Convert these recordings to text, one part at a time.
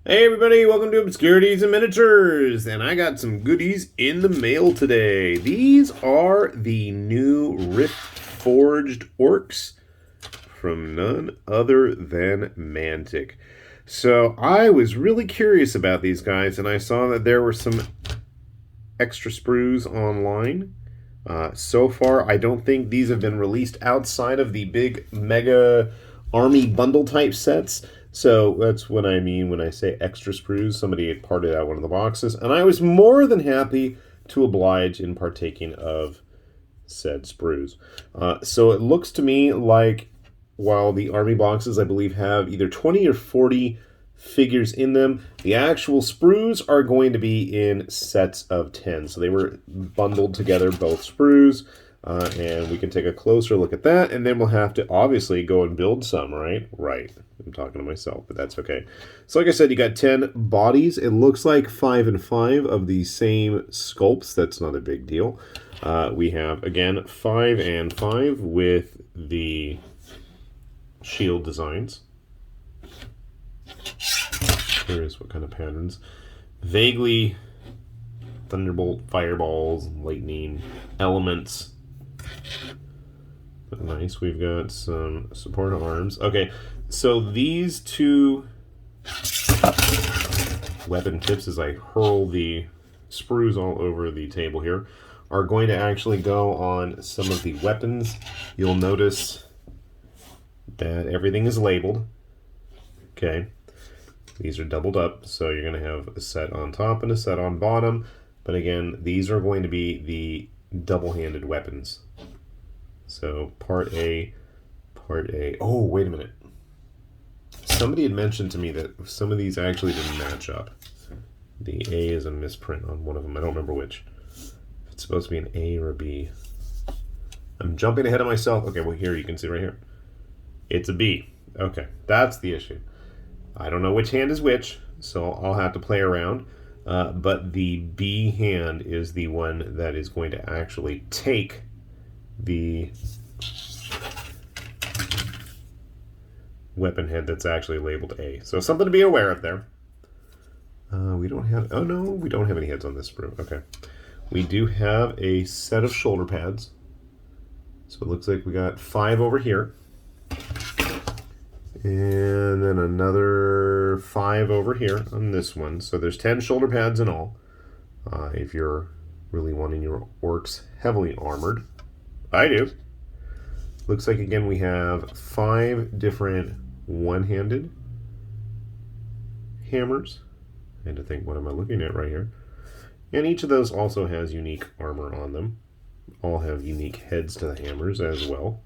Hey everybody, welcome to Obscurities and Miniatures, and I got some goodies in the mail today. These are the new Riftforged Orcs from none other than Mantic. So I was really curious about these guys, and I saw that there were some extra sprues online. So far, I don't think these have been released outside of the big mega army bundle type sets. So that's what I mean when I say extra sprues. Somebody had parted out one of the boxes, and I was more than happy to oblige in partaking of said sprues. So it looks to me like while the army boxes, I believe, have either 20 or 40 figures in them, the actual sprues are going to be in sets of 10. So they were bundled together, both sprues. And we can take a closer look at that, and then we'll have to obviously go and build some, right? Right. I'm talking to myself, but that's okay. So like I said, you got 10 bodies. It looks like 5 and 5 of the same sculpts. That's not a big deal. We have, again, 5 and 5 with the shield designs. Curious what kind of patterns. Vaguely thunderbolt, fireballs, lightning, elements. But nice. We've got some support arms. Okay, so these two weapon tips, as I hurl the sprues all over the table here, are going to actually go on some of the weapons. You'll notice that everything is labeled. Okay. These are doubled up, so you're going to have a set on top and a set on bottom. But again, these are going to be the double-handed weapons. So part A. Oh, wait a minute. Somebody had mentioned to me that some of these actually didn't match up. The A is a misprint on one of them. I don't remember which. It's supposed to be an A or a B. I'm jumping ahead of myself. Okay, well here you can see right here. It's a B. Okay, that's the issue. I don't know which hand is which, so I'll have to play around. But the B hand is the one that is going to actually take the weapon head that's actually labeled A. So something to be aware of there. We don't have... Oh, no, we don't have any heads on this sprue. Okay. We do have a set of shoulder pads. So it looks like we got 5 over here. And then another 5 over here on this one. So there's 10 shoulder pads in all. If you're really wanting your orcs heavily armored. I do. Looks like, again, we have 5 different one-handed hammers. I had to think, what am I looking at right here? And each of those also has unique armor on them. All have unique heads to the hammers as well.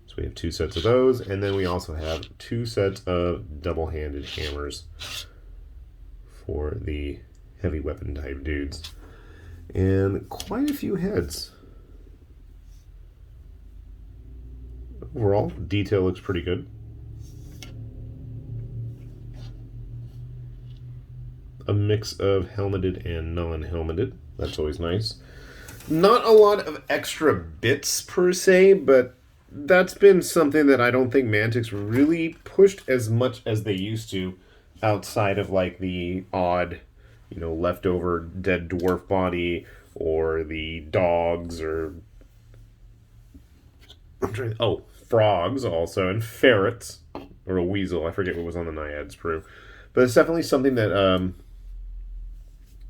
So we have 2 sets of those, and then we also have 2 sets of double-handed hammers for the heavy weapon type dudes. And quite a few heads. Overall, detail looks pretty good. A mix of helmeted and non-helmeted. That's always nice. Not a lot of extra bits per se, but that's been something that I don't think Mantic's really pushed as much as they used to, outside of like the odd, leftover dead dwarf body or the dogs or frogs also, and ferrets or a weasel. I forget what was on the Naiad sprue, but it's definitely something that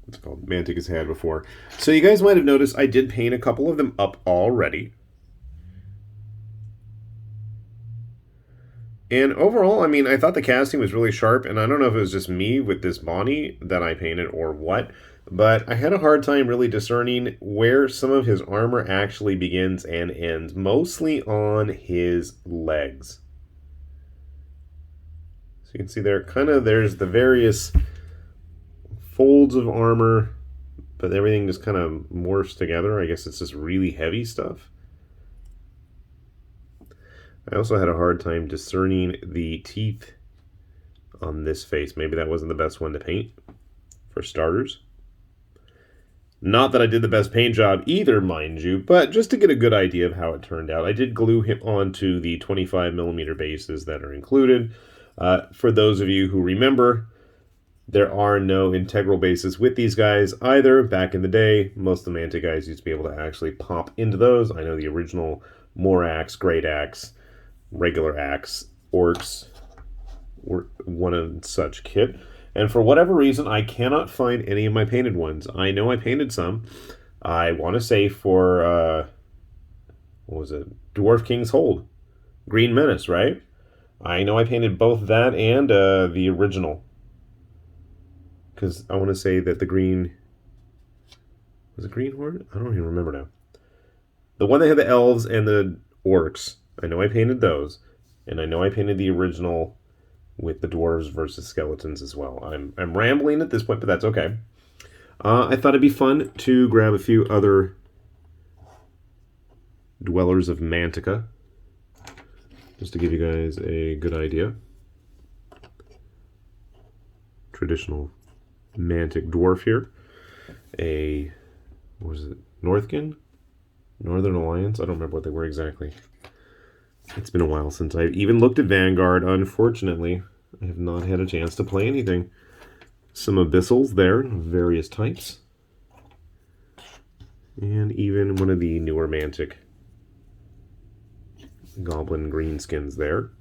what's it called? Mantic has had before. So you guys might have noticed I did paint a couple of them up already. And overall, I mean, I thought the casting was really sharp, and I don't know if it was just me with this Bonnie that I painted or what, but I had a hard time really discerning where some of his armor actually begins and ends, mostly on his legs. So you can see there, there's the various folds of armor, but everything just kind of morphs together. I guess it's just really heavy stuff. I also had a hard time discerning the teeth on this face. Maybe that wasn't the best one to paint, for starters. Not that I did the best paint job either, mind you, but just to get a good idea of how it turned out. I did glue him onto the 25mm bases that are included. For those of you who remember, There are no integral bases with these guys either. Back in the day, most of the Mantic guys used to be able to actually pop into those. I know the original Morax, Great Axe, regular Axe, Orcs were one of such kit. And for whatever reason, I cannot find any of my painted ones. I know I painted some. I want to say for, what was it? Dwarf King's Hold. Green Menace, right? I know I painted both that and the original. Because I want to say that the green... Was it Green Horde? I don't even remember now. The one that had the elves and the orcs. I know I painted those. And I know I painted the original with the dwarves versus skeletons as well. I'm rambling at this point, but that's okay. I thought it'd be fun to grab a few other Dwellers of Mantica, just to give you guys a good idea. Traditional Mantic dwarf here. What was it? Northkin? Northern Alliance? I don't remember what they were exactly. It's been a while since I've even looked at Vanguard. Unfortunately, I have not had a chance to play anything. Some Abyssals there, various types. And even one of the newer Mantic Goblin greenskins there.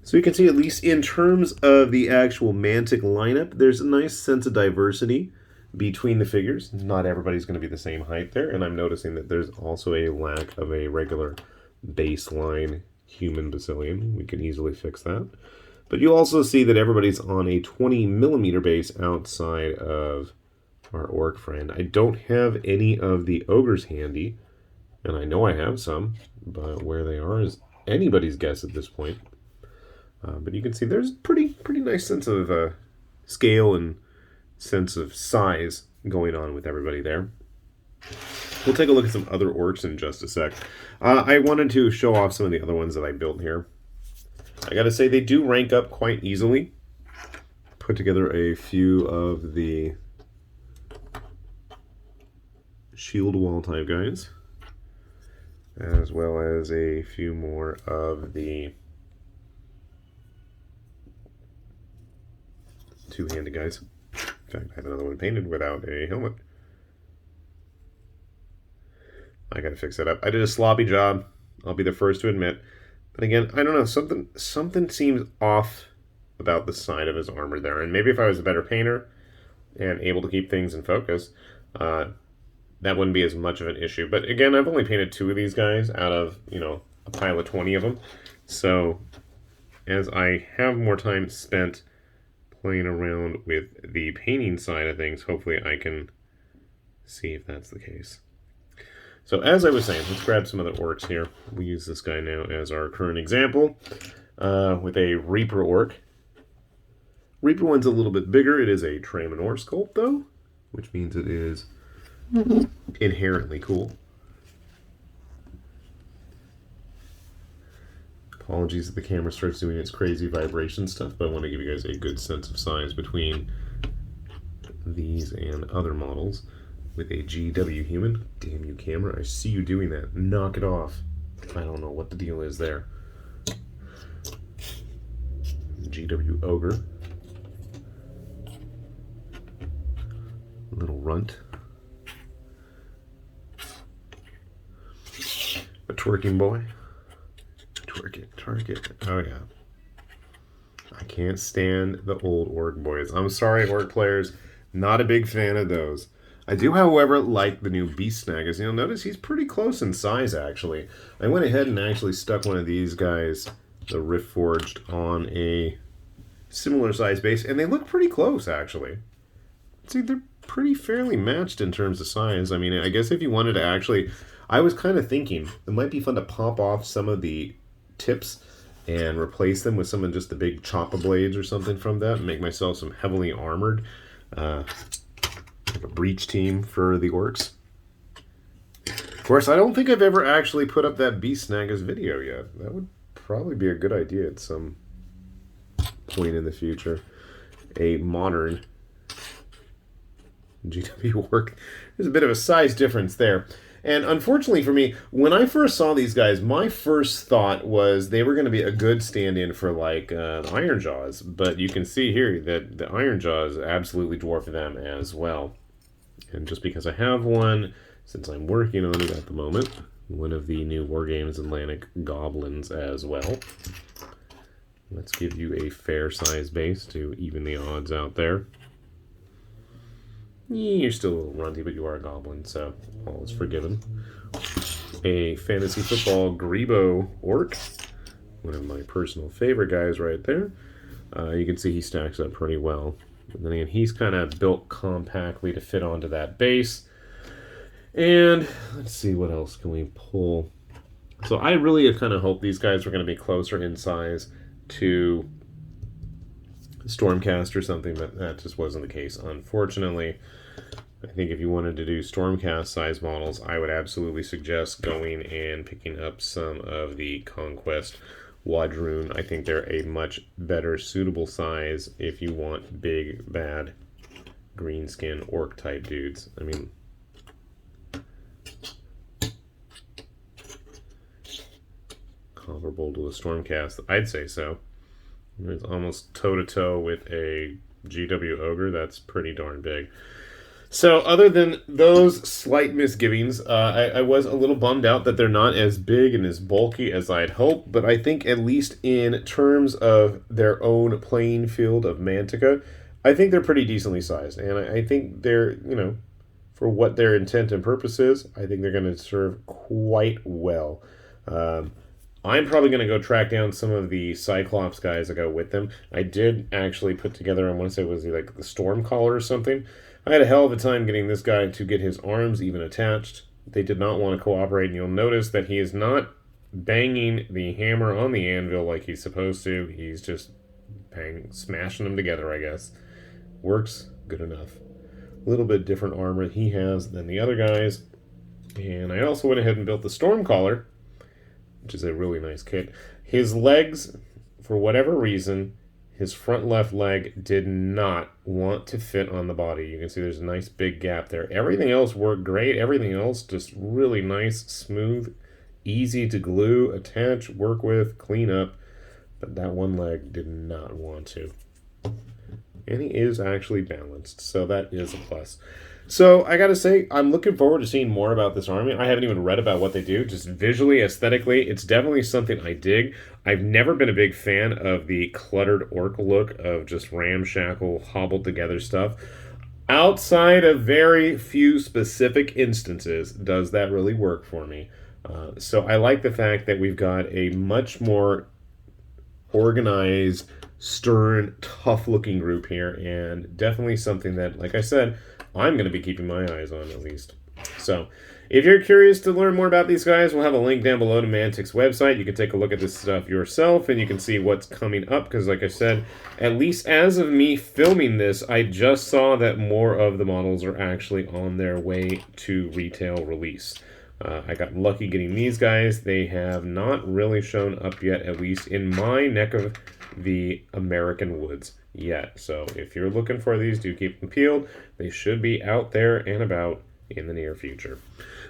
So you can see, at least in terms of the actual Mantic lineup, there's a nice sense of diversity between the figures. Not everybody's going to be the same height there, and I'm noticing that there's also a lack of a regular baseline human Basilian. We can easily fix that. But you also see that everybody's on a 20mm base outside of our orc friend. I don't have any of the ogres handy, and I know I have some, but where they are is anybody's guess at this point. But you can see there's pretty nice sense of scale and sense of size going on with everybody there. We'll take a look at some other orcs in just a sec. I wanted to show off some of the other ones that I built here. I gotta say, they do rank up quite easily. Put together a few of the shield wall type guys, as well as a few more of the two-handed guys. In fact, I have another one painted without a helmet. I gotta fix that up. I did a sloppy job, I'll be the first to admit. But again, I don't know, something seems off about the side of his armor there. And maybe if I was a better painter and able to keep things in focus, that wouldn't be as much of an issue. But again, I've only painted 2 of these guys out of, a pile of 20 of them. So as I have more time spent playing around with the painting side of things, hopefully I can see if that's the case. So as I was saying, let's grab some other orcs here. We use this guy now as our current example with a Reaper orc. Reaper one's a little bit bigger. It is a Tramanor sculpt though, which means it is inherently cool. Apologies if the camera starts doing its crazy vibration stuff, but I want to give you guys a good sense of size between these and other models. With a GW human. Damn you, camera. I see you doing that. Knock it off. I don't know what the deal is there. GW ogre. Little runt. A twerking boy. Twerk it, twerk it. Oh yeah. I can't stand the old orc boys. I'm sorry, orc players. Not a big fan of those. I do, however, like the new Beast Snag. As you'll notice, he's pretty close in size, actually. I went ahead and actually stuck one of these guys, the Riftforged, on a similar size base, and they look pretty close, actually. See, they're pretty fairly matched in terms of size. I mean, I guess if you wanted to actually... I was kind of thinking it might be fun to pop off some of the tips and replace them with some of just the big chopper blades or something from that, and make myself some heavily armored... like a breach team for the orcs. Of course, I don't think I've ever actually put up that Beast Snaggers video yet. That would probably be a good idea at some point in the future. A modern GW orc. There's a bit of a size difference there. And unfortunately for me, when I first saw these guys, my first thought was they were going to be a good stand-in for like the Iron Jaws. But you can see here that the Iron Jaws absolutely dwarf them as well. And just because I have one, since I'm working on it at the moment, one of the new Wargames Atlantic Goblins as well. Let's give you a fair size base to even the odds out there. You're still a little runty, but you are a goblin, so all is forgiven. A fantasy football Grebo Orc, one of my personal favorite guys right there. You can see he stacks up pretty well. And then again, he's kind of built compactly to fit onto that base. And let's see, what else can we pull? So I really kind of hoped these guys were going to be closer in size to Stormcast or something, but that just wasn't the case, unfortunately. I think if you wanted to do Stormcast size models, I would absolutely suggest going and picking up some of the Conquest Wadroon. I think they're a much better suitable size if you want big, bad, greenskin orc type dudes. I mean, comparable to a Stormcast, I'd say so. It's almost toe-to-toe with a GW Ogre. That's pretty darn big. So other than those slight misgivings, I was a little bummed out that they're not as big and as bulky as I'd hoped, but I think at least in terms of their own playing field of Mantica, I think they're pretty decently sized. And I think they're, you know, for what their intent and purpose is, I think they're going to serve quite well. I'm probably going to go track down some of the Cyclops guys that go with them. I did actually put together, I want to say it was like the Stormcaller or something. I had a hell of a time getting this guy to get his arms even attached. They did not want to cooperate, and you'll notice that he is not banging the hammer on the anvil like he's supposed to. He's just smashing them together, I guess. Works good enough. A little bit different armor he has than the other guys. And I also went ahead and built the Stormcaller, which is a really nice kit. His legs, for whatever reason, his front left leg did not want to fit on the body. You can see there's a nice big gap there. Everything else worked great. Everything else just really nice, smooth, easy to glue, attach, work with, clean up. But that one leg did not want to. And he is actually balanced, so that is a plus. So I gotta say, I'm looking forward to seeing more about this army. I haven't even read about what they do. Just visually, aesthetically, it's definitely something I dig. I've never been a big fan of the cluttered orc look of just ramshackle, hobbled together stuff. Outside of very few specific instances, does that really work for me. So I like the fact that we've got a much more organized, stern, tough-looking group here, and definitely something that, like I said, I'm going to be keeping my eyes on, at least. So, if you're curious to learn more about these guys, we'll have a link down below to Mantic's website. You can take a look at this stuff yourself, and you can see what's coming up, because like I said, at least as of me filming this, I just saw that more of the models are actually on their way to retail release. I got lucky getting these guys. They have not really shown up yet, at least in my neck of the American woods yet. So if you're looking for these, do keep them peeled. They should be out there and about in the near future.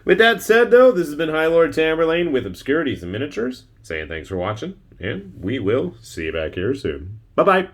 With that said, though, this has been High Lord Tamberlane with Obscurities and Miniatures, saying thanks for watching, and we will see you back here soon. Bye-bye.